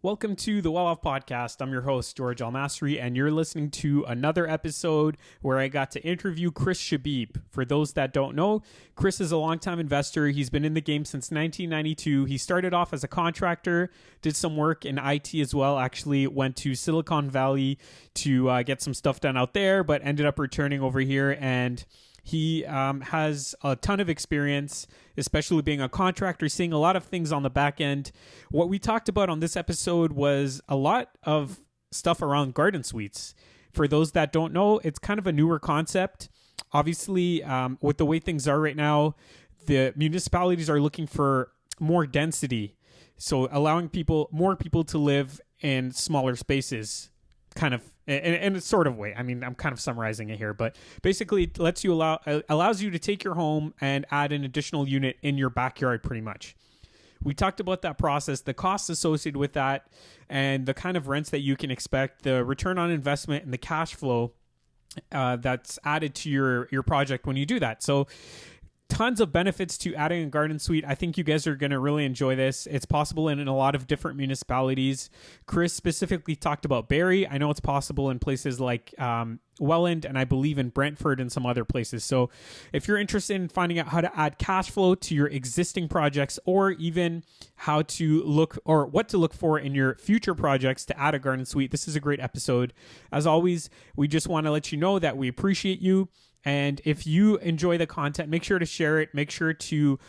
Welcome to the Well Off Podcast. I'm your host, George Masri, and you're listening to another episode where I got to interview Chris Shebib. For those that don't know, Chris is a longtime investor. He's been in the game since 1992. He started off as a contractor, did some work in IT as well, actually went to Silicon Valley to get some stuff done out there, but ended up returning over here, and he has a ton of experience, especially being a contractor, seeing a lot of things on the back end. What we talked about on this episode was a lot of stuff around garden suites. For those that don't know, it's kind of a newer concept. Obviously, with the way things are right now, the municipalities are looking for more density. So allowing more people to live in smaller spaces, kind of in a sort of way. I mean, I'm kind of summarizing it here, but basically it allows you to take your home and add an additional unit in your backyard pretty much. We talked about that process, the costs associated with that, and the kind of rents that you can expect, the return on investment, and the cash flow that's added to your project when you do that. So tons of benefits to adding a garden suite. I think you guys are going to really enjoy this. It's possible in a lot of different municipalities. Chris specifically talked about Barrie. I know it's possible in places like Welland, and I believe in Brantford and some other places. So if you're interested in finding out how to add cash flow to your existing projects, or even how to look or what to look for in your future projects to add a garden suite, this is a great episode. As always, we just want to let you know that we appreciate you. And if you enjoy the content, make sure to share it. Make sure to,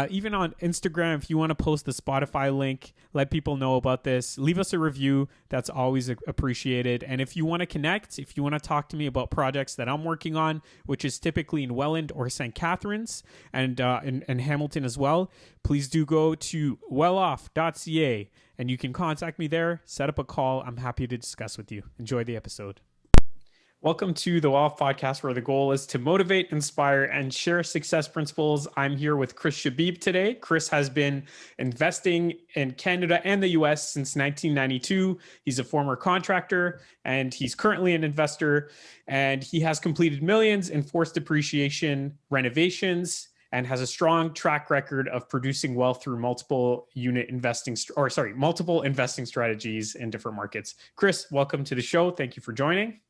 even on Instagram, if you want to post the Spotify link, let people know about this. Leave us a review. That's always appreciated. And if you want to connect, if you want to talk to me about projects that I'm working on, which is typically in Welland or St. Catharines and in Hamilton as well, please do go to welloff.ca and you can contact me there, set up a call. I'm happy to discuss with you. Enjoy the episode. Welcome to the Well Off Podcast, where the goal is to motivate, inspire, and share success principles. I'm here with Chris Shebib today. Chris has been investing in Canada and the US since 1992. He's a former contractor, and he's currently an investor, and he has completed millions in forced depreciation renovations and has a strong track record of producing wealth through multiple investing strategies in different markets. Chris, welcome to the show. Thank you for joining.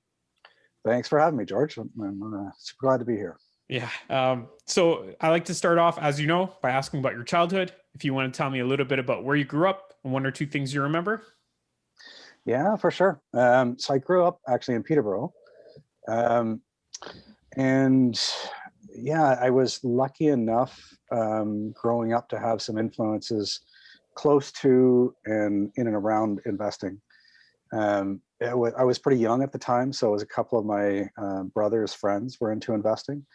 Thanks for having me, George. I'm super glad to be here. Yeah. So I like to start off, as you know, by asking about your childhood. If you want to tell me a little bit about where you grew up and one or two things you remember. Yeah, for sure. So I grew up actually in Peterborough. And yeah, I was lucky enough growing up to have some influences close to and in and around investing. I was pretty young at the time, so it was a couple of my brother's friends were into investing.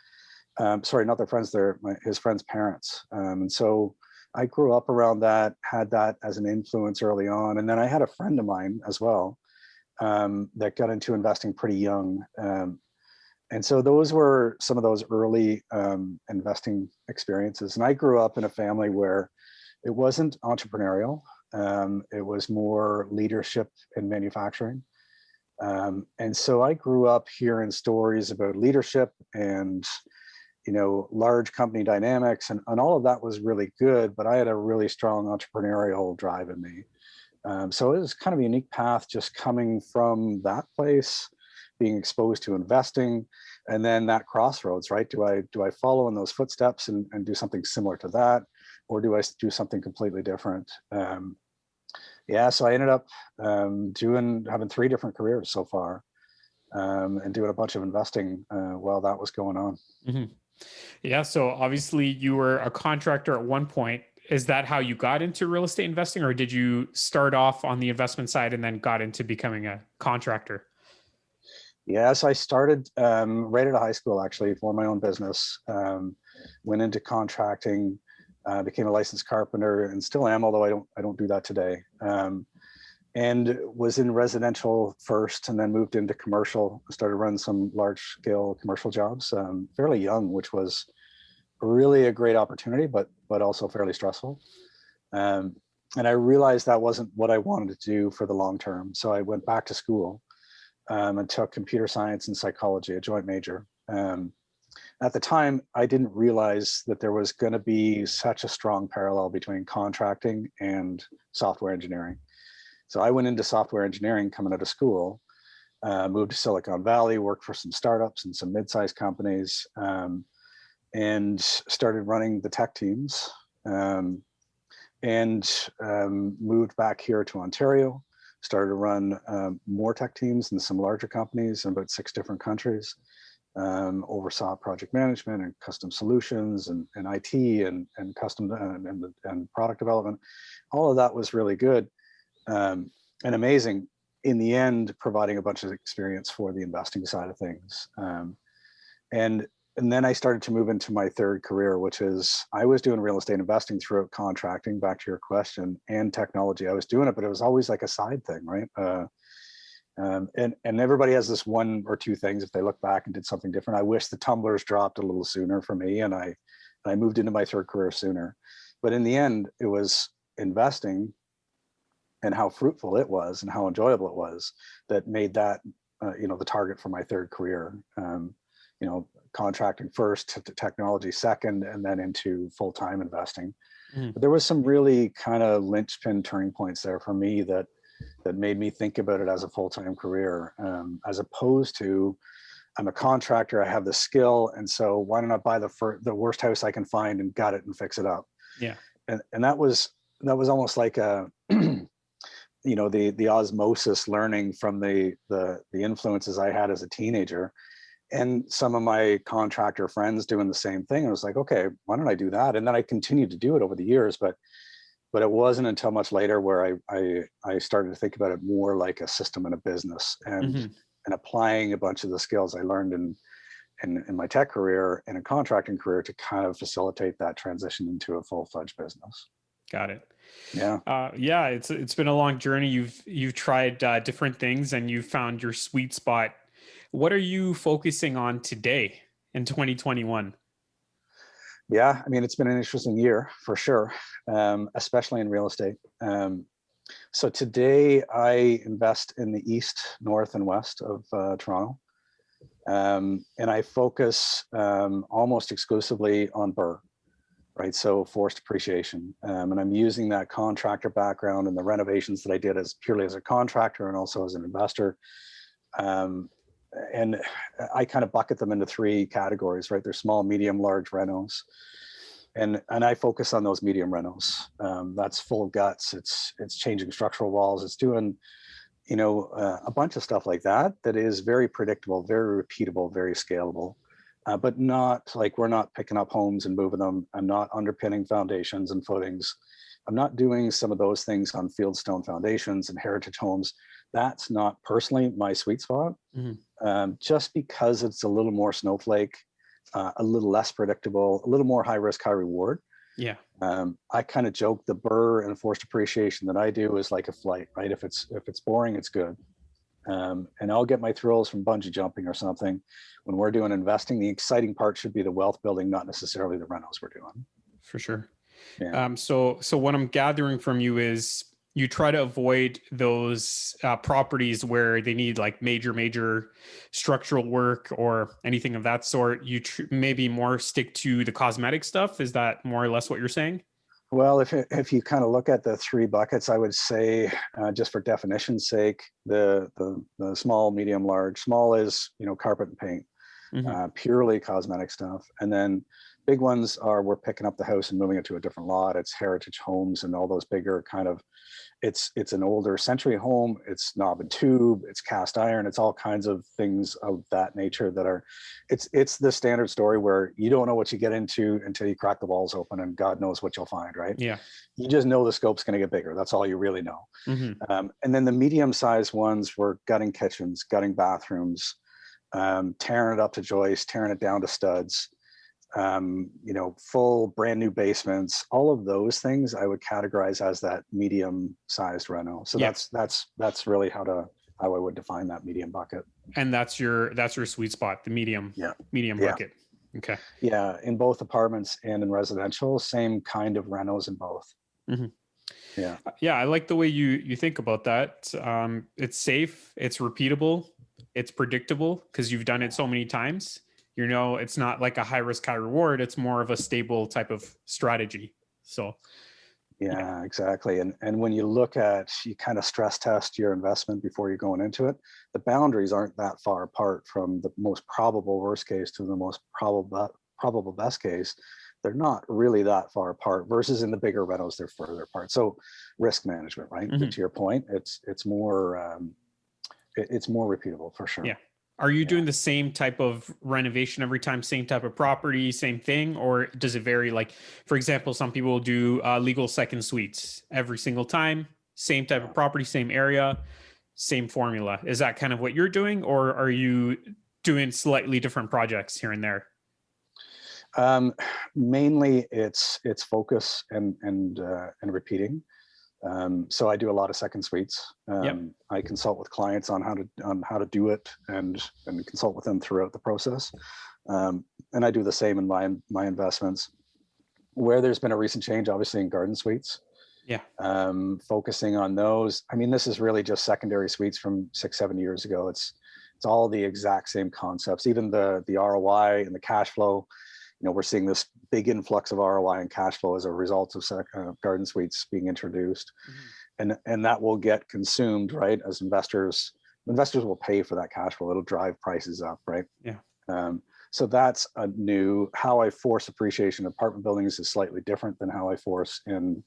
Sorry, not their friends, his friends' parents. And so I grew up around that, had that as an influence early on. And then I had a friend of mine as well that got into investing pretty young. And so those were some of those early investing experiences. And I grew up in a family where it wasn't entrepreneurial. It was more leadership in manufacturing. And so I grew up hearing stories about leadership and, large company dynamics, and all of that was really good, but I had a really strong entrepreneurial drive in me. So it was kind of a unique path just coming from that place, being exposed to investing, and then that crossroads, right? Do I follow in those footsteps and do something similar to that, or do I do something completely different? So I ended up having 3 different careers so far, and doing a bunch of investing while that was going on. Mm-hmm. Yeah. So obviously you were a contractor at one point. Is that how you got into real estate investing, or did you start off on the investment side and then got into becoming a contractor? Yeah, so I started right out of high school, actually, for my own business. Went into contracting. Became a licensed carpenter, and still am, although I don't do that today. And was in residential first, and then moved into commercial. Started running some large scale commercial jobs fairly young, which was really a great opportunity, but also fairly stressful. And I realized that wasn't what I wanted to do for the long term. So I went back to school and took computer science and psychology, a joint major. At the time, I didn't realize that there was going to be such a strong parallel between contracting and software engineering. So I went into software engineering coming out of school, moved to Silicon Valley, worked for some startups and some mid-sized companies, and started running the tech teams, and moved back here to Ontario, started to run more tech teams in some larger companies in about 6 different countries, oversaw project management and custom solutions and IT and custom and product development. All of that was really good and amazing. In the end, providing a bunch of experience for the investing side of things. And then I started to move into my third career, which is I was doing real estate investing throughout contracting, back to your question, and technology. I was doing it, but it was always like a side thing, right? And everybody has this 1 or 2 things if they look back and did something different. I wish the tumblers dropped a little sooner for me, and I moved into my third career sooner. But in the end, it was investing and how fruitful it was and how enjoyable it was that made that the target for my third career. Contracting first, to technology second, and then into full-time investing. But there was some really kind of linchpin turning points there for me that made me think about it as a full-time career, as opposed to I'm a contractor, I have the skill, and so why don't I buy the worst house I can find and gut it and fix it up? Yeah. And that was almost like a the osmosis learning from the influences I had as a teenager. And some of my contractor friends doing the same thing. I was like, okay, why don't I do that? And then I continued to do it over the years, but it wasn't until much later where I started to think about it more like a system and a business, and applying a bunch of the skills I learned in my tech career and a contracting career to kind of facilitate that transition into a full-fledged business. Got it. Yeah. Yeah. It's been a long journey. You've tried different things and you've found your sweet spot. What are you focusing on today in 2021? Yeah, I mean, it's been an interesting year for sure, especially in real estate. So today I invest in the east, north, and west of Toronto. And I focus almost exclusively on BRRR, right? So forced appreciation. And I'm using that contractor background and the renovations that I did as purely as a contractor and also as an investor. And I kind of bucket them into 3 categories, right? They're small, medium, large renos. And I focus on those medium renos. That's full guts. It's changing structural walls. It's doing, a bunch of stuff like that is very predictable, very repeatable, very scalable, but not like we're not picking up homes and moving them. I'm not underpinning foundations and footings. I'm not doing some of those things on fieldstone foundations and heritage homes. That's not personally my sweet spot, just because it's a little more snowflake, a little less predictable, a little more high risk, high reward. Yeah. I kind of joke the BRRR and forced appreciation that I do is like a flight, right? If it's boring, it's good. And I'll get my thrills from bungee jumping or something. When we're doing investing, the exciting part should be the wealth building, not necessarily the rentals we're doing. For sure. Yeah. So what I'm gathering from you is you try to avoid those properties where they need like major structural work or anything of that sort. You maybe more stick to the cosmetic stuff. Is that more or less what you're saying? Well, if you kind of look at the 3 buckets, I would say, just for definition's sake, the small, medium, large. Small is carpet and paint, purely cosmetic stuff, and then big ones are we're picking up the house and moving it to a different lot. It's heritage homes and all those bigger kind of. It's an older century home. It's knob and tube. It's cast iron. It's all kinds of things of that nature that are. It's the standard story where you don't know what you get into until you crack the walls open, and God knows what you'll find. Right? Yeah. You just know the scope's going to get bigger. That's all you really know. And then the medium-sized ones were gutting kitchens, gutting bathrooms, tearing it up to joists, tearing it down to studs. Full brand new basements, all of those things I would categorize as that medium-sized reno. So yeah. that's really how I would define that medium bucket. And that's your sweet spot, the medium bucket. Okay. Yeah, in both apartments and in residential, same kind of renos in both. Yeah. Yeah, I like the way you think about that. It's safe, it's repeatable, it's predictable because you've done it so many times. It's not like a high risk, high reward. It's more of a stable type of strategy. So Yeah, exactly. And when you look at, you kind of stress test your investment before you're going into it, the boundaries aren't that far apart from the most probable worst case to the most probable best case. They're not really that far apart versus in the bigger renos, they're further apart. So risk management, right? Mhm. To your point, it's more it's more repeatable for sure. Yeah. Are you Yeah. doing the same type of renovation every time, same type of property, same thing, or does it vary? Like, for example, some people will do legal second suites every single time, same type of property, same area, same formula. Is that kind of what you're doing, or are you doing slightly different projects here and there? Mainly it's focus and repeating. So I do a lot of second suites. Yep. I consult with clients on how to do it and consult with them throughout the process. And I do the same in my investments. Where there's been a recent change, obviously in garden suites, Yeah. focusing on those. I mean, this is really just secondary suites from 6-7 years ago. It's all the exact same concepts, even the ROI and the cash flow. You know, we're seeing this big influx of ROI and cash flow as a result of garden suites being introduced, and that will get consumed, right? As investors will pay for that cash flow. It'll drive prices up, right? Yeah. So that's a new. How I force appreciation in apartment buildings is slightly different than how I force in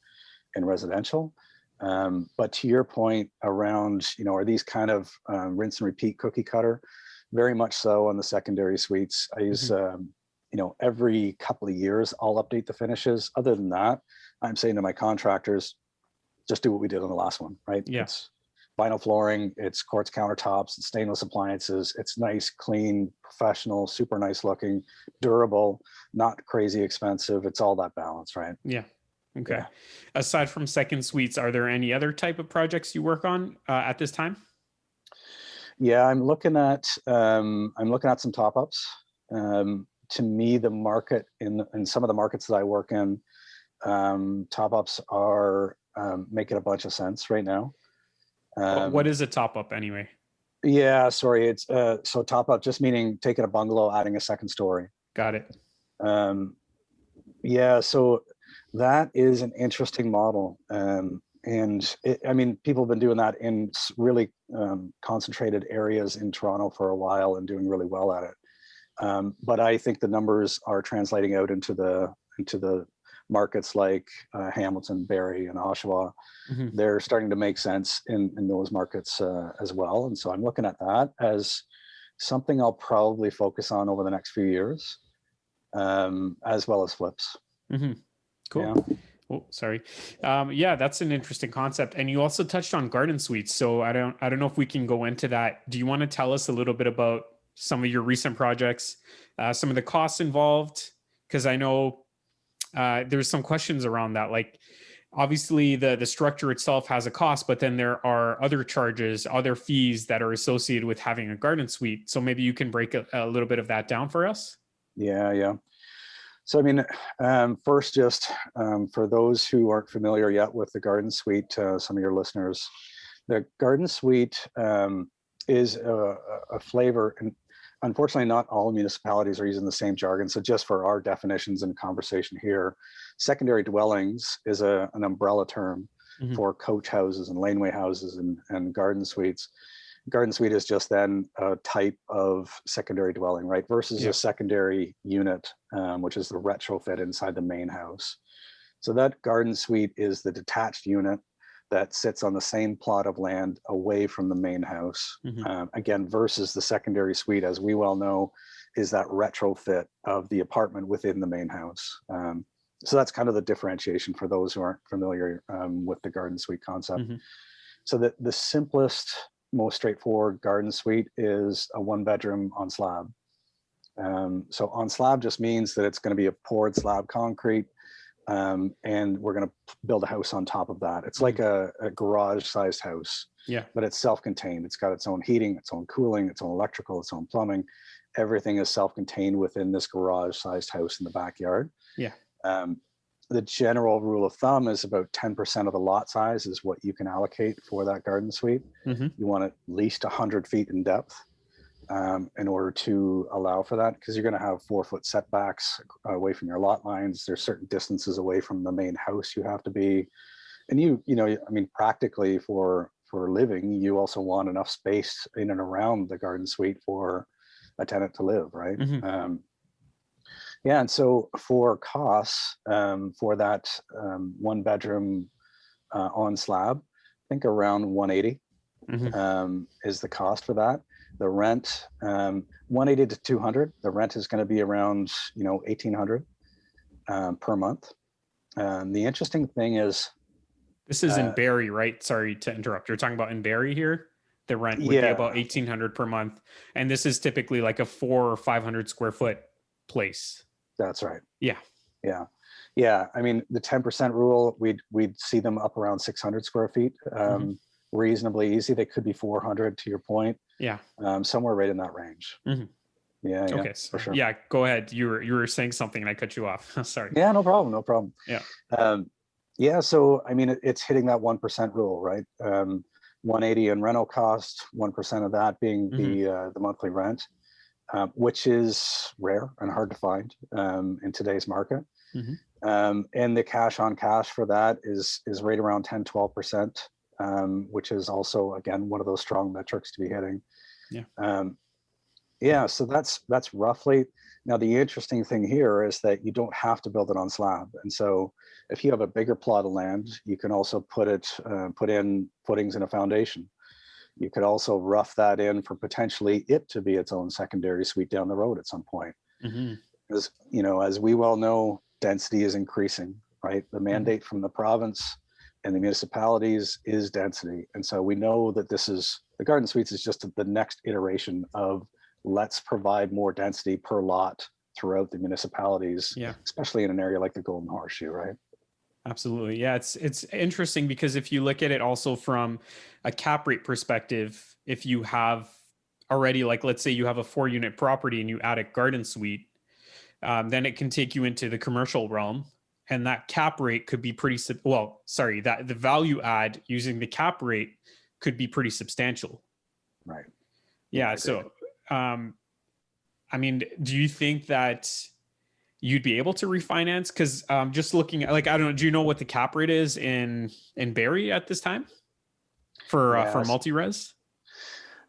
residential. But to your point around, you know, are these kind of rinse and repeat cookie cutter? Very much so on the secondary suites. I use, you know, every couple of years, I'll update the finishes. Other than that, I'm saying to my contractors, just do what we did on the last one, right? Yeah. It's vinyl flooring, it's quartz countertops, it's stainless appliances. It's nice, clean, professional, super nice looking, durable, not crazy expensive. It's all that balance, right? Yeah. Okay. Yeah. Aside from second suites, are there any other type of projects you work on at this time? Yeah, I'm looking at some top ups. To me, the market in some of the markets that I work in, top ups are making a bunch of sense right now. What is a top up anyway? Yeah, sorry, it's so top up just meaning taking a bungalow, adding a second story. Got it. Yeah, so that is an interesting model. I mean, people have been doing that in really concentrated areas in Toronto for a while and doing really well at it. But I think the numbers are translating out into the markets like Hamilton, Barrie, and Oshawa. They're starting to make sense in those markets as well. And so I'm looking at that as something I'll probably focus on over the next few years, as well as flips. Cool. Yeah. Oh, sorry. Yeah, that's an interesting concept. And you also touched on garden suites. So I don't know if we can go into that. Do you want to tell us a little bit about some of your recent projects, some of the costs involved? Because I know there's some questions around that. Like, obviously, the structure itself has a cost, but then there are other charges, other fees that are associated with having a garden suite. So maybe you can break a little bit of that down for us. Yeah. So, I mean, first, just for those who aren't familiar yet with the garden suite, some of your listeners, the garden suite is a flavor, and unfortunately, not all municipalities are using the same jargon. So, just for our definitions and conversation here, secondary dwellings is an umbrella term for coach houses and laneway houses and garden suites. Garden suite is just then a type of secondary dwelling, right? Versus a secondary unit, which is the retrofit inside the main house. So that garden suite is the detached unit that sits on the same plot of land away from the main house. Again, versus the secondary suite, as we well know, is that retrofit of the apartment within the main house. So that's kind of the differentiation for those who aren't familiar with the garden suite concept. So the simplest, most straightforward garden suite is a 1-bedroom on slab. So on slab just means that it's going to be a poured slab concrete, and we're going to build a house on top of that. It's like a garage-sized house, but it's self-contained. It's got its own heating, its own cooling, its own electrical, its own plumbing. Everything is self-contained within this garage-sized house in the backyard. The general rule of thumb is about 10% of the lot size is what you can allocate for that garden suite. You want at least 100 feet in depth. in order to allow for that, because you're going to have 4-foot setbacks away from your lot lines. There's certain distances away from the main house you have to be, and I mean, practically for living, you also want enough space in and around the garden suite for a tenant to live, right? Mm-hmm. Yeah, and so for costs, for that 1 bedroom on slab, I think around 180 Mm-hmm. is the cost for that. The rent, 180 to 200. The rent is going to be around 1,800 per month. The interesting thing is, This is in Barrie, right? Sorry to interrupt. You're talking about in Barrie here. The rent would be about yeah, 1,800 per month, and this is typically like a 400 or 500 square foot place. that's right. Yeah. Yeah, yeah. I mean, the 10% rule, we'd see them up around 600 square feet, Mm-hmm. reasonably easy. They could be 400 to your point, Yeah. somewhere right in that range. Mm-hmm. Yeah, Okay. for So sure. yeah, go ahead. You were saying something and I cut you off. Sorry. Yeah, no problem, no problem. Yeah. Yeah, so I mean, it's hitting that 1% rule, right? 180 in rental cost, 1% of that being Mm-hmm. the monthly rent, which is rare and hard to find in today's market. Mm-hmm. And the cash on cash for that is right around 10-12%, which is also, again, one of those strong metrics to be hitting. Yeah. Yeah, so that's roughly. Now, the interesting thing here is that you don't have to build it on slab, and so if you have a bigger plot of land, you can also put in footings and a foundation. You could also rough that in for potentially it to be its own secondary suite down the road at some point. Mm-hmm. As we well know, density is increasing, right? The mandate from the province and the municipalities is density, and so we know that the garden suites is just the next iteration of let's provide more density per lot throughout the municipalities, Yeah. especially in an area like the Golden Horseshoe, right? Absolutely. Yeah, it's interesting because if you look at it also from a cap rate perspective, if you have already, like, let's say you have a 4-unit property and you add a garden suite, then it can take you into the commercial realm, and that cap rate could be that the value add using the cap rate could be pretty substantial. Right. Yeah. Agreed. So, I mean, do you think that you'd be able to refinance? Because just looking at, like, I don't know, do you know what the cap rate is in Barrie at this time for Yes. multi-res?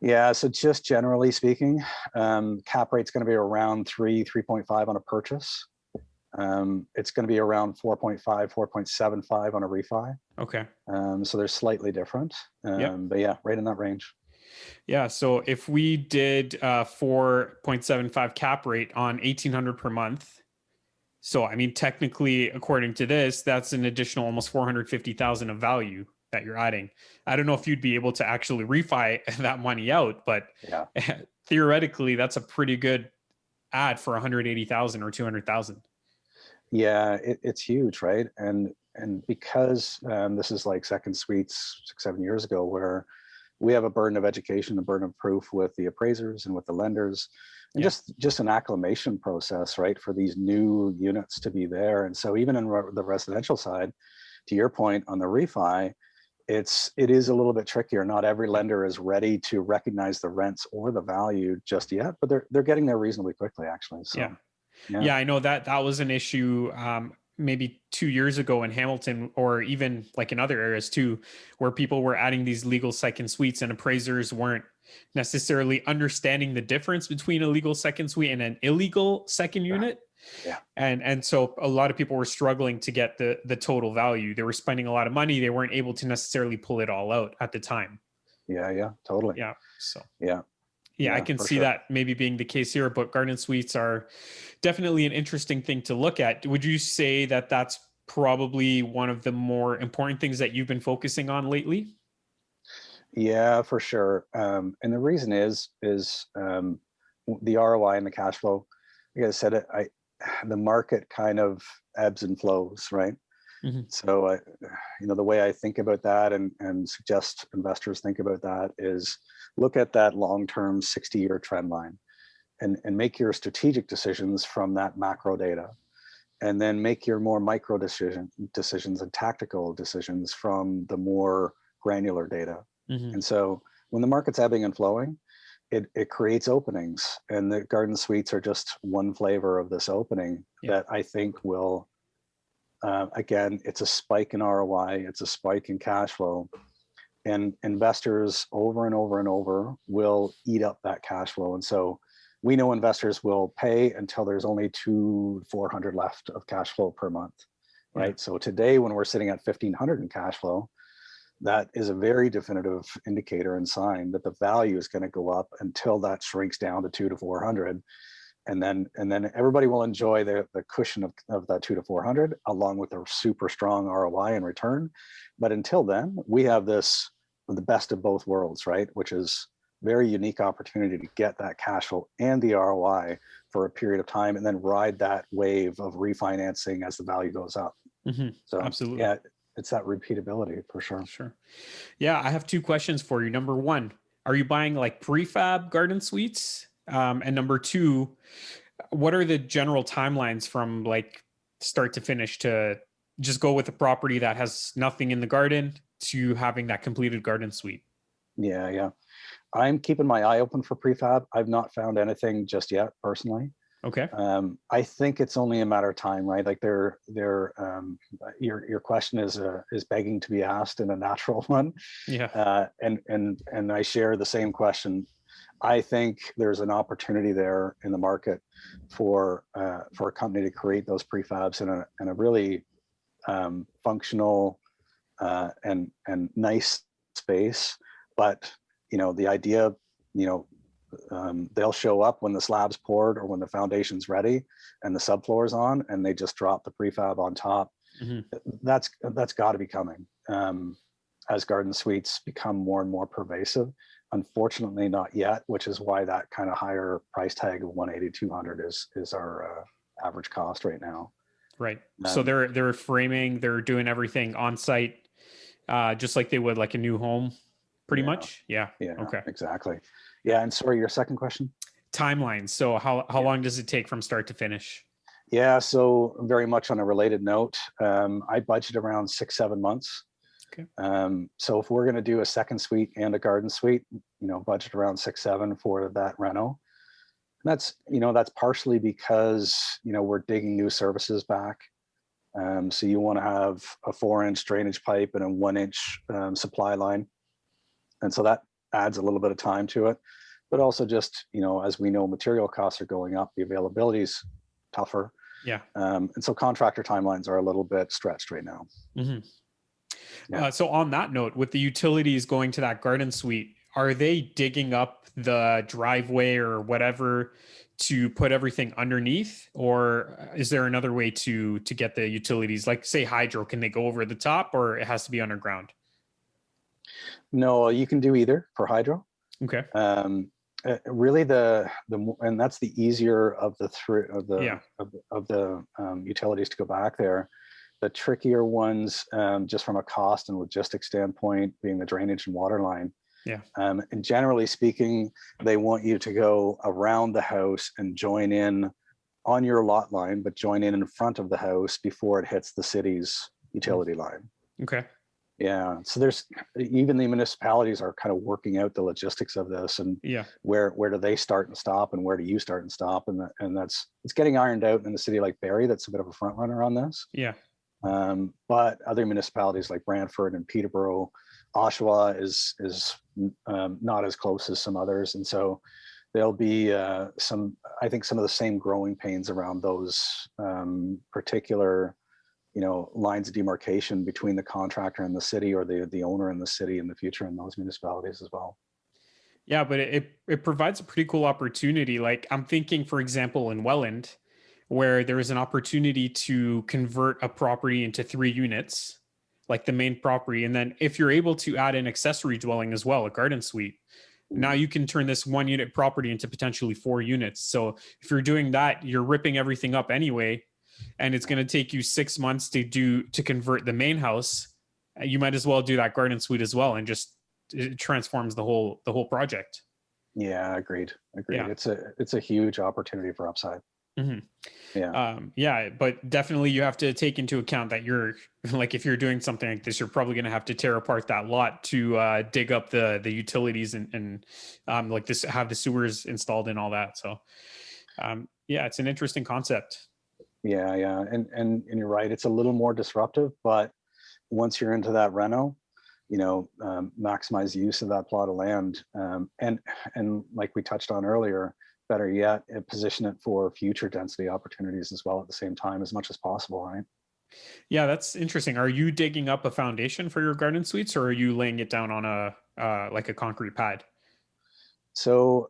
Yeah, so just generally speaking, cap rate's going to be around 3.5 on a purchase. It's going to be around 4.5, 4.75 on a refi. Okay. So they're slightly different. Yep. But yeah, right in that range. Yeah. So if we did 4.75 cap rate on 1,800 per month, so I mean, technically, according to this, that's an additional almost 450,000 of value that you're adding. I don't know if you'd be able to actually refi that money out, but Yeah. theoretically, that's a pretty good add for 180,000 or 200,000. Yeah, it's huge, right? And because this is like second suites 6-7 years ago, where we have a burden of education, a burden of proof with the appraisers and with the lenders, and just an acclimation process, right, for these new units to be there. And so even in the residential side, to your point on the refi, it is a little bit trickier. Not every lender is ready to recognize the rents or the value just yet, but they're getting there reasonably quickly, actually. So yeah, I know that was an issue maybe 2 years ago in Hamilton, or even like in other areas too, where people were adding these legal second suites and appraisers weren't necessarily understanding the difference between a legal second suite and an illegal second unit. Yeah. And so a lot of people were struggling to get the total value. They were spending a lot of money. They weren't able to necessarily pull it all out at the time. Yeah, totally. Yeah. So yeah, I can see sure. that maybe being the case here, but garden suites are definitely an interesting thing to look at. Would you say that that's probably one of the more important things that you've been focusing on lately? Yeah, for sure. And the reason is the ROI and the cash flow. Like I said, the market kind of ebbs and flows, right? Mm-hmm. So, the way I think about that and suggest investors think about that is look at that long-term 60-year trend line and make your strategic decisions from that macro data. And then make your more micro decisions and tactical decisions from the more granular data. Mm-hmm. And so when the market's ebbing and flowing, it creates openings, and the garden suites are just one flavor of this opening that I think will, again, it's a spike in ROI, it's a spike in cash flow, and investors over and over and over will eat up that cash flow. And so we know investors will pay until there's only 400 left of cash flow per month, right? So today, when we're sitting at 1,500 in cash flow, that is a very definitive indicator and sign that the value is going to go up until that shrinks down to 200 to 400. And then everybody will enjoy the cushion of that 200 to 400 along with a super strong ROI in return. But until then, we have this, the best of both worlds, right? Which is very unique opportunity to get that cash flow and the ROI for a period of time, and then ride that wave of refinancing as the value goes up. So absolutely. Yeah, it's that repeatability for sure. Sure. Yeah. I have two questions for you. Number one, are you buying like prefab garden suites? And number two, what are the general timelines from like start to finish to just go with a property that has nothing in the garden to having that completed garden suite? Yeah. I'm keeping my eye open for prefab. I've not found anything just yet, personally. Okay. I think it's only a matter of time, right? Like your question is begging to be asked, and a natural one. Yeah. And I share the same question. I think there's an opportunity there in the market for a company to create those prefabs in a really functional and nice space. But the idea, they'll show up when the slab's poured or when the foundation's ready and the subfloor's on, and they just drop the prefab on top. That's got to be coming as garden suites become more and more pervasive. Unfortunately, not yet, which is why that kind of higher price tag of 180, 200 is our average cost right now. Right. So they're framing, they're doing everything on site, just like they would like a new home, pretty much. Yeah. Okay. Exactly. Yeah. And sorry, your second question? Timelines. So how long does it take from start to finish? Yeah. So very much on a related note, I budget around 6-7 months. Okay. So if we're going to do a second suite and a garden suite, budget around 6-7 for that reno. And that's partially because, we're digging new services back. So you want to have a 4-inch drainage pipe and a 1-inch supply line. And so that adds a little bit of time to it, but also just, as we know, material costs are going up, the availability is tougher. Yeah. And so contractor timelines are a little bit stretched right now. So on that note, with the utilities going to that garden suite, are they digging up the driveway or whatever to put everything underneath, or is there another way to get the utilities, like say hydro? Can they go over the top, or it has to be underground? No, you can do either for hydro. Okay. Really, and that's the easier of the utilities to go back there. The trickier ones, just from a cost and logistics standpoint, being the drainage and water line. Yeah. And generally speaking, they want you to go around the house and join in on your lot line, but join in front of the house before it hits the city's utility line. Okay. Yeah. So there's even the municipalities are kind of working out the logistics of this, and where do they start and stop, and where do you start and stop, and it's getting ironed out in a city like Barrie that's a bit of a front runner on this. Yeah. But other municipalities like Brantford and Peterborough, Oshawa is not as close as some others, and so there'll be I think some of the same growing pains around those particular lines of demarcation between the contractor and the city, or the owner and the city in the future in those municipalities as well. Yeah, but it provides a pretty cool opportunity. Like I'm thinking, for example, in Welland, where there is an opportunity to convert a property into 3 units, like the main property. And then if you're able to add an accessory dwelling as well, a garden suite, now you can turn this 1-unit property into potentially 4 units. So if you're doing that, you're ripping everything up anyway, and it's going to take you 6 months to convert the main house. You might as well do that garden suite as well, and just it transforms the whole project. Yeah, agreed. Yeah. It's a huge opportunity for upside. Hmm. Yeah. Yeah, but definitely you have to take into account that you're like, if you're doing something like this, you're probably going to have to tear apart that lot to dig up the utilities and like this, have the sewers installed and all that. So yeah, it's an interesting concept. Yeah, yeah. And you're right. It's a little more disruptive, but once you're into that reno, maximize the use of that plot of land. And like we touched on earlier, better yet, position it for future density opportunities as well at the same time as much as possible, right? Yeah, that's interesting. Are you digging up a foundation for your garden suites, or are you laying it down on a like a concrete pad? So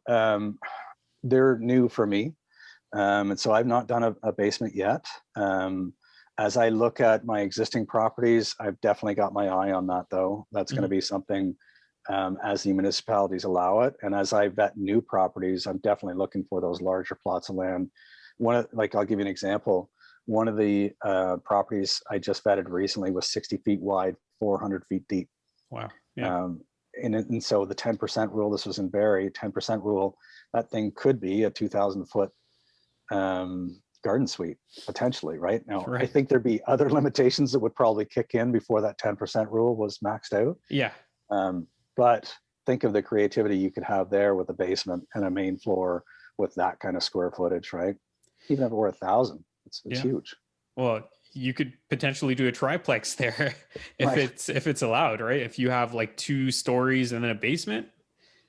they're new for me. And so I've not done a basement yet. As I look at my existing properties, I've definitely got my eye on that though. That's going to Mhm. be something as the municipalities allow it. And as I vet new properties, I'm definitely looking for those larger plots of land. I'll give you an example. One of the properties I just vetted recently was 60 feet wide, 400 feet deep. Wow. Yeah. Um, and so the 10% rule, this was in Barrie, 10% rule, that thing could be a 2,000 foot garden suite potentially. Right now, I Right. think there'd be other limitations that would probably kick in before that 10% rule was maxed out. Yeah. But think of the creativity you could have there with a basement and a main floor with that kind of square footage, right? Even if it were 1,000, it's Yeah. huge. Well, you could potentially do a triplex there if Right. it's allowed, right? If you have like 2 stories and then a basement,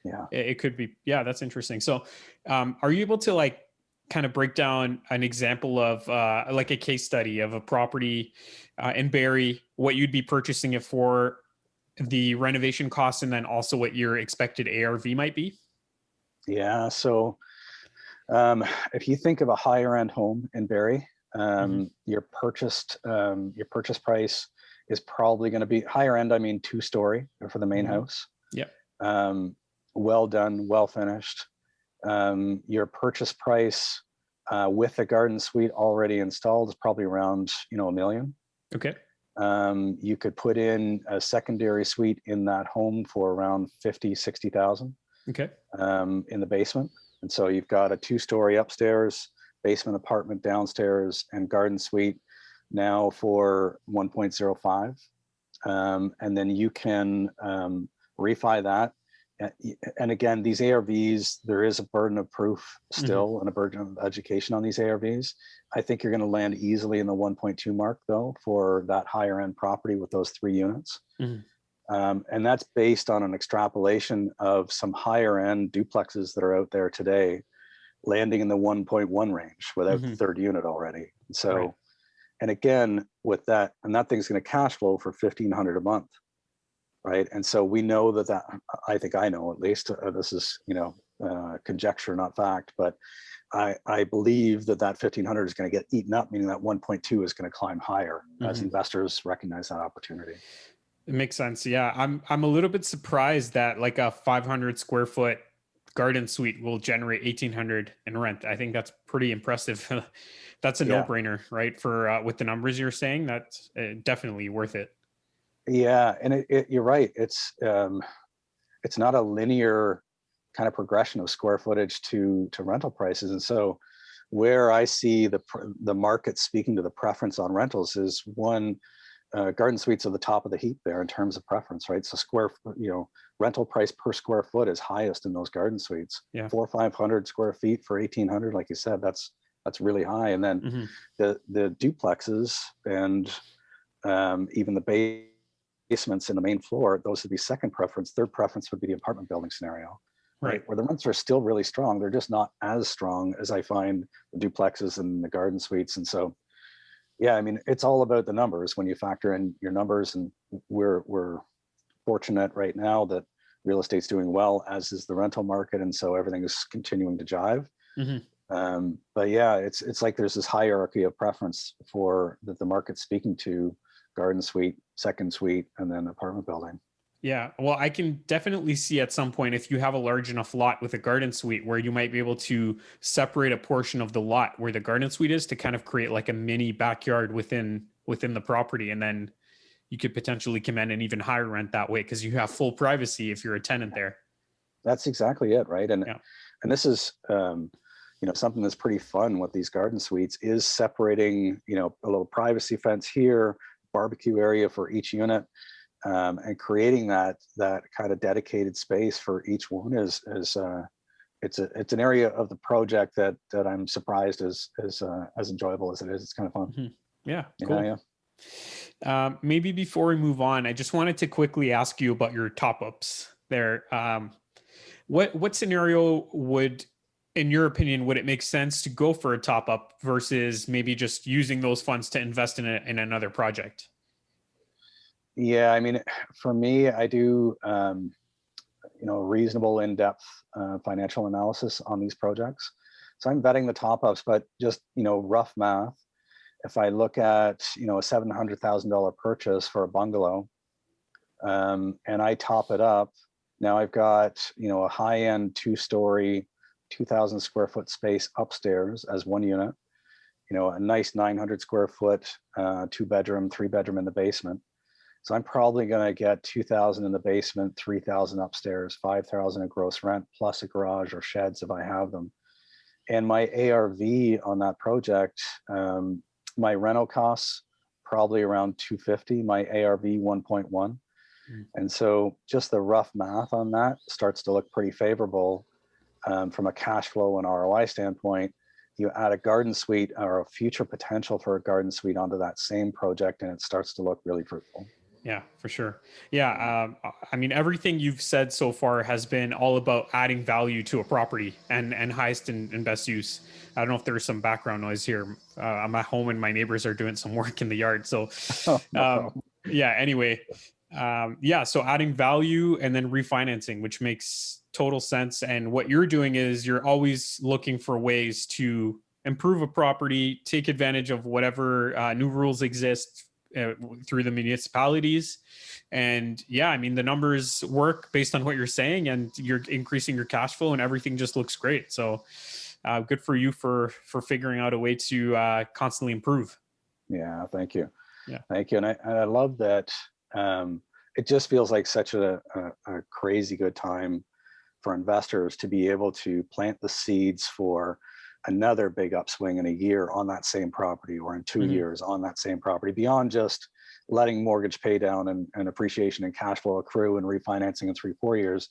Yeah. it could be. Yeah, that's interesting. So, are you able to like kind of break down an example of like a case study of a property in Barrie, what you'd be purchasing it for, the renovation costs, and then also what your expected ARV might be? Yeah. So if you think of a higher end home in Barrie, Hmm. your purchase price is probably going to be higher end. I mean, 2-story for the main Hmm. house. Yeah. Um, well done, well finished. Your purchase price with a garden suite already installed is probably around $1 million. Okay. You could put in a secondary suite in that home for around 50, 60,000 Okay. in the basement. And so you've got a 2-story upstairs, basement apartment downstairs, and garden suite now for 1.05. And then you can refi that. And again, these ARVs, there is a burden of proof Hmm. still and a burden of education on these ARVs. I think you're going to land easily in the 1.2 mark though for that higher end property with those 3 units. Hmm. And that's based on an extrapolation of some higher end duplexes that are out there today, landing in the 1.1 range without the Hmm. 3rd unit already. Right. So, and again, with that, and that thing's going to cash flow for 1,500 a month, right? And so we know that I think I know at least, this is, conjecture, not fact, but I believe that 1,500 is going to get eaten up, meaning that 1.2 is going to climb higher as Hmm. investors recognize that opportunity. It makes sense. Yeah, I'm a little bit surprised that like a 500 square foot garden suite will generate 1,800 in rent. I think that's pretty impressive. That's a no Yeah. brainer, right? For with the numbers you're saying, that's definitely worth it. Yeah, and you're right. It's not a linear kind of progression of square footage to rental prices, and so where I see the market speaking to the preference on rentals is one, garden suites are the top of the heap there in terms of preference, right? So rental price per square foot is highest in those garden suites. Yeah. 400-500 square feet for 1,800, like you said, that's really high. And then Hmm. the duplexes and even the basements in the main floor, those would be second preference. Third preference would be the apartment building scenario, Right. right? Where the rents are still really strong. They're just not as strong as I find the duplexes and the garden suites. And so, yeah, I mean, it's all about the numbers when you factor in your numbers. And we're fortunate right now that real estate's doing well, as is the rental market. And so everything is continuing to jive. Hmm. But yeah, it's like there's this hierarchy of preference for that the market's speaking to: garden suite, second suite, and then apartment building. Yeah. Well, I can definitely see at some point if you have a large enough lot with a garden suite where you might be able to separate a portion of the lot where the garden suite is to kind of create like a mini backyard within the property, and then you could potentially command an even higher rent that way because you have full privacy if you're a tenant there. That's exactly it, right? And Yeah. this is something that's pretty fun with these garden suites is separating, a little privacy fence here, barbecue area for each unit, and creating that kind of dedicated space for each one is it's an area of the project that I'm surprised is as enjoyable as it is. It's kind of fun. Mm-hmm. Yeah, cool. Yeah. Maybe before we move on, I just wanted to quickly ask you about your top-ups there. What scenario would, in your opinion, would it make sense to go for a top-up versus maybe just using those funds to invest in another project? Yeah, I mean, for me, I do reasonable in-depth financial analysis on these projects. So I'm vetting the top-ups, but just rough math. If I look at a $700,000 purchase for a bungalow, and I top it up, now I've got a high-end 2-story, 2,000 square foot space upstairs as one unit. A nice 900 square foot 2-bedroom, 3-bedroom in the basement. So I'm probably going to get 2,000 in the basement, 3,000 upstairs, 5,000 in gross rent, plus a garage or sheds if I have them. And my ARV on that project, my rental costs probably around 250, my ARV 1.1. And so just the rough math on that starts to look pretty favorable from a cash flow and ROI standpoint. You add a garden suite or a future potential for a garden suite onto that same project, and it starts to look really fruitful. Yeah, for sure. Yeah. I mean, everything you've said so far has been all about adding value to a property and highest and best use. I don't know if there's some background noise here. I'm at home and my neighbors are doing some work in the yard. So, yeah, anyway. Yeah. So adding value and then refinancing, which makes total sense. And what you're doing is you're always looking for ways to improve a property, take advantage of whatever new rules exist through the municipalities. And yeah, I mean, the numbers work based on what you're saying, and you're increasing your cash flow and everything just looks great. So good for you for figuring out a way to constantly improve. Yeah, thank you. Yeah, thank you. And I love that. It just feels like such a crazy good time for investors to be able to plant the seeds for another big upswing in a year on that same property, or in 2 years on that same property, beyond just letting mortgage pay down and appreciation and cash flow accrue and refinancing in 3-4 years.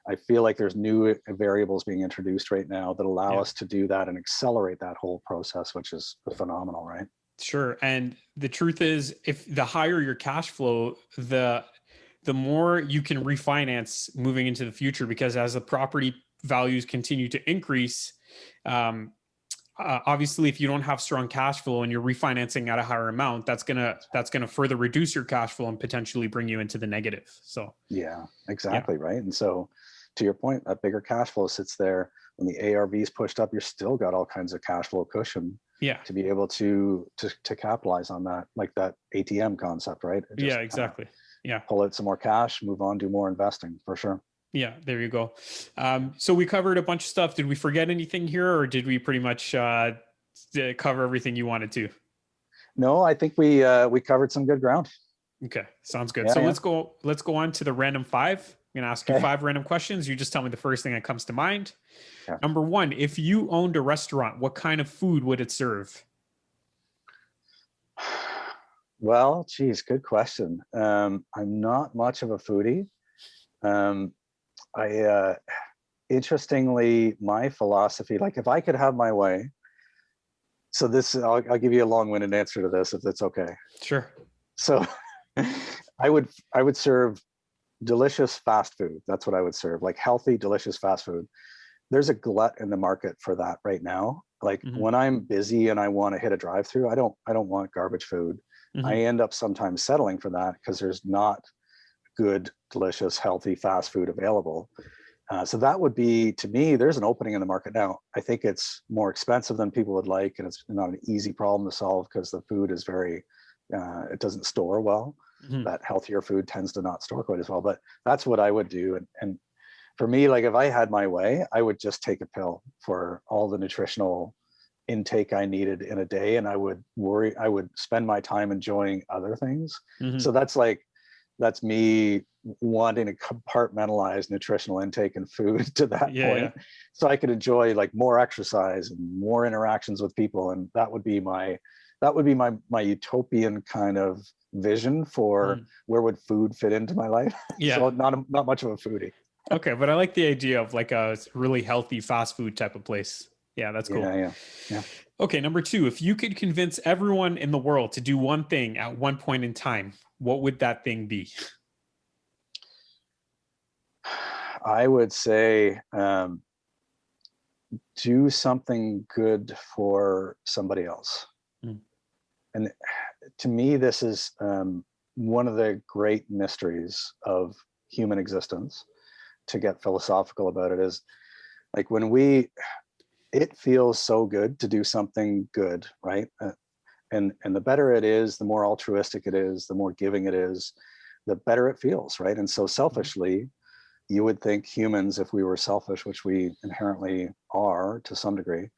I feel like there's new variables being introduced right now that allow us to do that and accelerate that whole process, which is phenomenal, right? Sure. And the truth is, if the higher your cash flow, the more you can refinance moving into the future, because as the property values continue to increase, obviously, if you don't have strong cash flow and you're refinancing at a higher amount, that's gonna further reduce your cash flow and potentially bring you into the negative. So yeah, exactly. Right. And so, to your point, that bigger cash flow sits there. When the ARV is pushed up, you're still got all kinds of cash flow cushion. Yeah. To be able to capitalize on that, like that ATM concept, right? Yeah, exactly. Yeah. Pull out some more cash, move on, do more investing for sure. Yeah, there you go. So we covered a bunch of stuff. Did we forget anything here, or did we pretty much cover everything you wanted to? No, I think we covered some good ground. Okay, sounds good. So let's go on to the random 5. I'm gonna ask you 5 random questions. You just tell me the first thing that comes to mind. Okay. Number 1, if you owned a restaurant, what kind of food would it serve? Well, geez, good question. I'm not much of a foodie. Interestingly, my philosophy, like if I could have my way, so this, I'll give you a long-winded answer to this, if that's okay. Sure. So I would serve delicious fast food. That's what I would serve, like healthy, delicious fast food. There's a glut in the market for that right now. Like when I'm busy and I want to hit a drive-through, I don't want garbage food. I end up sometimes settling for that because there's not good, delicious, healthy fast food available. So that would be, to me, there's an opening in the market now. I think it's more expensive than people would like, and it's not an easy problem to solve because the food is very, it doesn't store well. That healthier food tends to not store quite as well, but that's what I would do. And for me, like if I had my way, I would just take a pill for all the nutritional intake I needed in a day, and I would spend my time enjoying other things. So that's like, that's me wanting to compartmentalize nutritional intake and food to that point, so I could enjoy like more exercise and more interactions with people. And that would be my utopian kind of vision for where would food fit into my life. So not much of a foodie. Okay, but I like the idea of like a really healthy fast food type of place. Yeah, that's cool. Yeah. Okay, number 2, if you could convince everyone in the world to do one thing at one point in time, what would that thing be? I would say do something good for somebody else. And to me, this is one of the great mysteries of human existence. To get philosophical about it is like it feels so good to do something good, right? And the better it is, the more altruistic it is, the more giving it is, the better it feels, right? And so selfishly, you would think humans, if we were selfish, which we inherently are to some degree,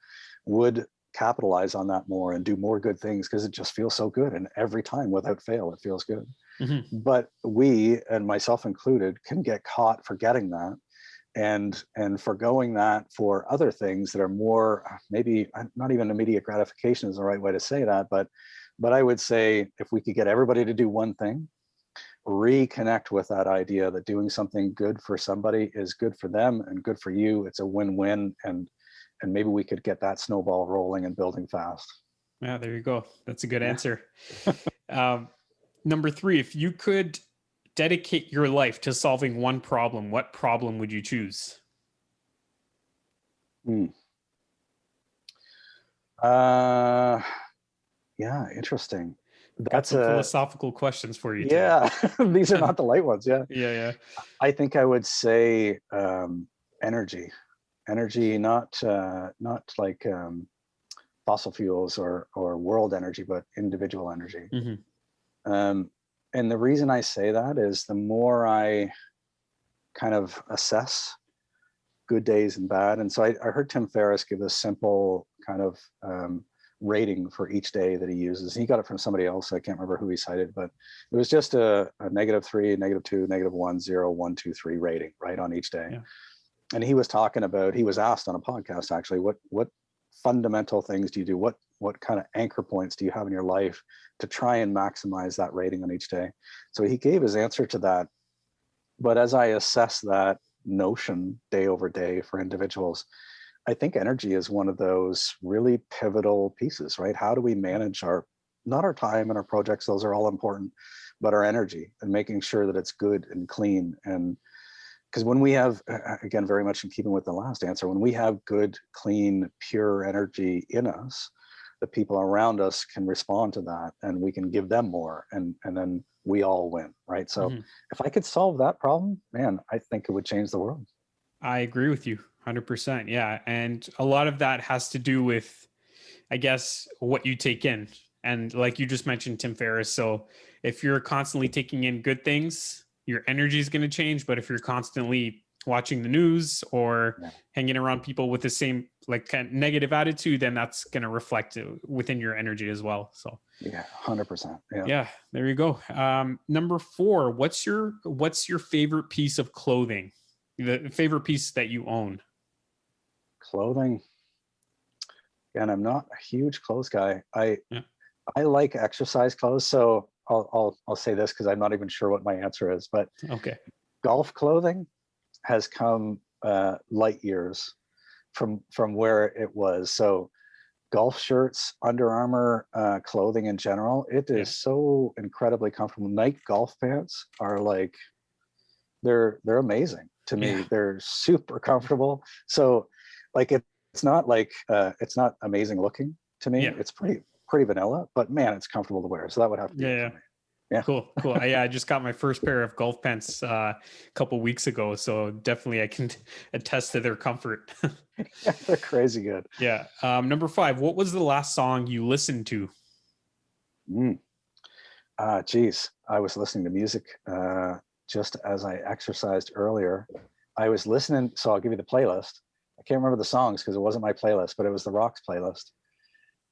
would capitalize on that more and do more good things because it just feels so good. And every time without fail, it feels good. But we, and myself included, can get caught forgetting that and forgoing that for other things that are more, maybe not even immediate gratification is the right way to say that, but I would say if we could get everybody to do one thing, reconnect with that idea that doing something good for somebody is good for them and good for you. It's a win-win, and maybe we could get that snowball rolling and building fast. Yeah, there you go. That's a good answer. Number 3, if you could dedicate your life to solving one problem, what problem would you choose? Yeah, interesting. Got some philosophical questions for you. Yeah, these are not the light ones. Yeah. I think I would say energy, not like fossil fuels or world energy, but individual energy. And the reason I say that is the more I kind of assess good days and bad. And so I heard Tim Ferriss give this simple kind of rating for each day that he uses. He got it from somebody else. I can't remember who he cited, but it was just a -3, -2, -1, 0, 1, 2, 3 rating right on each day. And he was talking about, he was asked on a podcast actually, what fundamental things do you do? What kind of anchor points do you have in your life to try and maximize that rating on each day? So he gave his answer to that. But as I assess that notion day over day for individuals, I think energy is one of those really pivotal pieces, right? How do we manage not our time and our projects, those are all important, but our energy and making sure that it's good and clean. And because when we have, again, very much in keeping with the last answer, when we have good, clean, pure energy in us, the people around us can respond to that and we can give them more, and then we all win, right? So if I could solve that problem, man, I think it would change the world. I agree with you 100%. Yeah. And a lot of that has to do with, I guess, what you take in. And like you just mentioned, Tim Ferriss. So if you're constantly taking in good things, your energy is going to change. But if you're constantly watching the news or hanging around people with the same like kind of negative attitude, then that's going to reflect within your energy as well. So yeah, 100%. Yeah, there you go. Number 4, what's your favorite piece of clothing? The favorite piece that you own? Clothing. And I'm not a huge clothes guy. I like exercise clothes. So I'll say this because I'm not even sure what my answer is, but okay. Golf clothing has come light years from where it was. So golf shirts, Under Armour clothing in general, it is so incredibly comfortable. Nike golf pants are like, they're amazing to me. They're super comfortable. So like it's not like it's not amazing looking to me. It's pretty vanilla, but man, it's comfortable to wear. So that would have to be it for me. Yeah. Cool. I just got my first pair of golf pants a couple weeks ago, so definitely I can attest to their comfort. Yeah, they're crazy good. Yeah. Number 5, what was the last song you listened to? Geez, I was listening to music just as I exercised earlier. I was listening, so I'll give you the playlist. I can't remember the songs because it wasn't my playlist, but it was the Rocks playlist.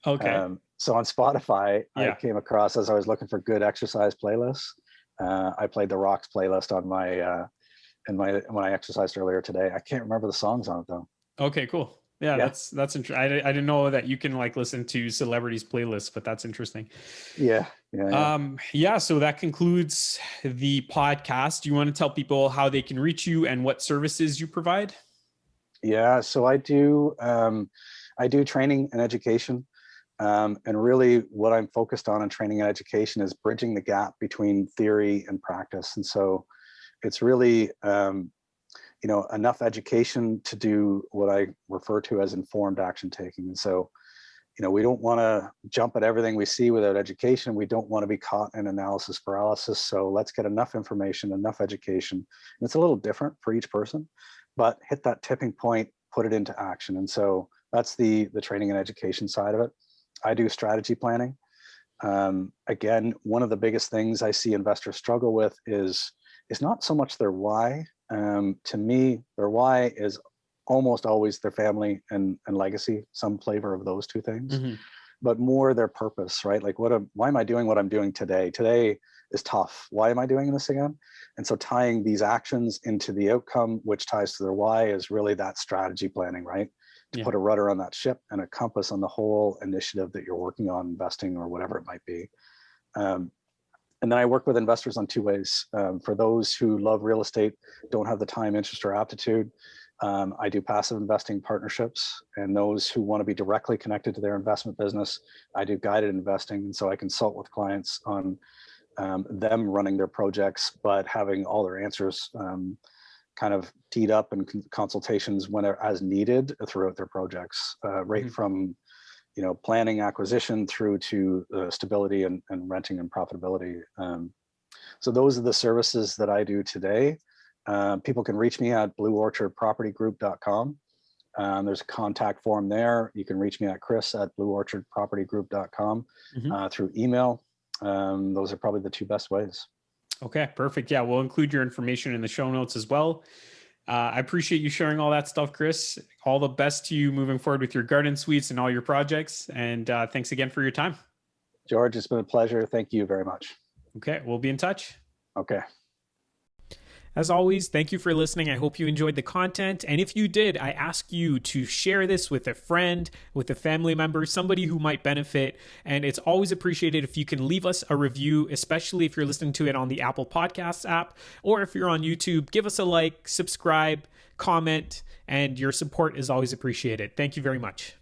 Okay. So on Spotify, I came across, as I was looking for good exercise playlists, I played the Rocks playlist on my when I exercised earlier today. I can't remember the songs on it though. Okay, cool. Yeah, Yeah. that's interesting. I didn't know that you can like listen to celebrities playlists, but that's interesting. Yeah. Yeah, so that concludes the podcast. Do you want to tell people how they can reach you and what services you provide? Yeah. So I do training and education. And really what I'm focused on in training and education is bridging the gap between theory and practice. And so it's really, enough education to do what I refer to as informed action taking. And so, we don't want to jump at everything we see without education. We don't want to be caught in analysis paralysis. So let's get enough information, enough education. And it's a little different for each person, but hit that tipping point, put it into action. And so that's the training and education side of it. I do strategy planning. Again, one of the biggest things I see investors struggle with is not so much their why. To me, their why is almost always their family and legacy, some flavor of those two things, but more their purpose, right? Like why am I doing what I'm doing today? Today is tough. Why am I doing this again? And so tying these actions into the outcome, which ties to their why, is really that strategy planning, right? To put a rudder on that ship and a compass on the whole initiative that you're working on, investing or whatever it might be. And then I work with investors on two ways. For those who love real estate, don't have the time, interest, or aptitude, I do passive investing partnerships. And those who want to be directly connected to their investment business, I do guided investing. And so I consult with clients on them running their projects, but having all their answers kind of teed up and consultations whenever as needed throughout their projects, right from planning, acquisition through to stability and renting and profitability. So those are the services that I do today. People can reach me at blueorchardpropertygroup.com. There's a contact form there. You can reach me at chris@blueorchardpropertygroup.com through email. Those are probably the two best ways. Okay, perfect. Yeah, we'll include your information in the show notes as well. I appreciate you sharing all that stuff, Chris. All the best to you moving forward with your garden suites and all your projects. And thanks again for your time. George, it's been a pleasure. Thank you very much. Okay, we'll be in touch. Okay. As always, thank you for listening. I hope you enjoyed the content. And if you did, I ask you to share this with a friend, with a family member, somebody who might benefit. And it's always appreciated if you can leave us a review, especially if you're listening to it on the Apple Podcasts app, or if you're on YouTube, give us a like, subscribe, comment, and your support is always appreciated. Thank you very much.